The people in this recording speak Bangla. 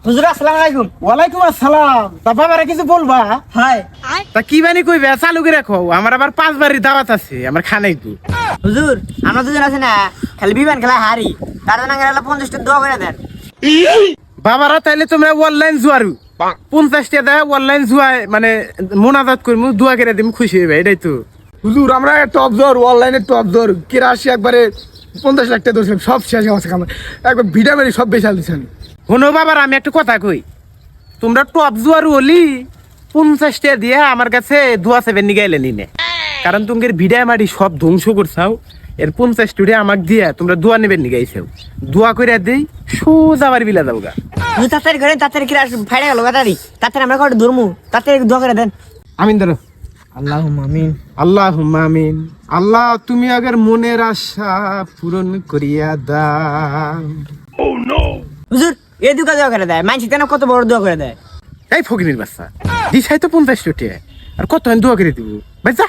হুজুর আসসালামু আলাইকুম। ওয়ালাইকুম আসসালাম। তা বাবারে কিছু বলবা? হাই তা কি বানি কইবে চালু করে রাখো, আমার আবার 5 বারের দাওয়াত আছে, আমার খানাই তো। হুজুর আমরা দুজন আছে না, খালি বিমান খেলা হারি, তার জন্য গেলে 50 টাকা দোয়া করে দেন। বাবারা তাইলে তোমরা অনলাইন জুয়ারু 50 টাকা দেয় অনলাইন জুয়ায়, মানে মোনাজাত করমু, দোয়া করে দিমু, খুশি হইবে, এটাই তো। হুজুর আমরা টপ জোর অনলাইনে টপ জোর কেরাশি একবারে 50 লাখ টাকা ধরছিলাম, সব শেষ হচ্ছে আমার একবার ভিডিও মেরে সব বেচাল দিচ্ছেন। শোনো বাবার, আমি একটা কথা কই, তোমরা টপ জুয়ারু হলি 50 টাকা দিয়ে আমার কাছে দোয়া সেভেন নিগাইলে নিনে, কারণ তোমাদের ভিডিও মারি সব ধ্বংস করছাও, এর 50 টাকা আমাকে দিয়ে তোমরা দোয়া নেবেন নিগাইছাও, দোয়া করে দেই সোজা বাড়ি বিলা যাও গা। হুজুর তাড়াতাড়ি করেন, তাড়াতাড়ি কিরা ফাইড়ে গেল তাড়াতাড়ি, তাড়াতাড়ি আমরা কত ধরমু, তাড়াতাড়ি দোয়া করে দেন। আমিন ধরো। আল্লাহুম্মা আমিন। আল্লাহুম্মা আমিন। আল্লাহ তুমি আগের মনের আশা পূরণ করিয়া দাও। হুজুর এই দুকা দোয়া করে দেয়, মানছি কেন কত বড় দোয়া করে দেয়। এই ফকিনির বাচ্চা, দিছাই তো 50 টাকা, আর কত দোয়া করে দিব ভাই, যা।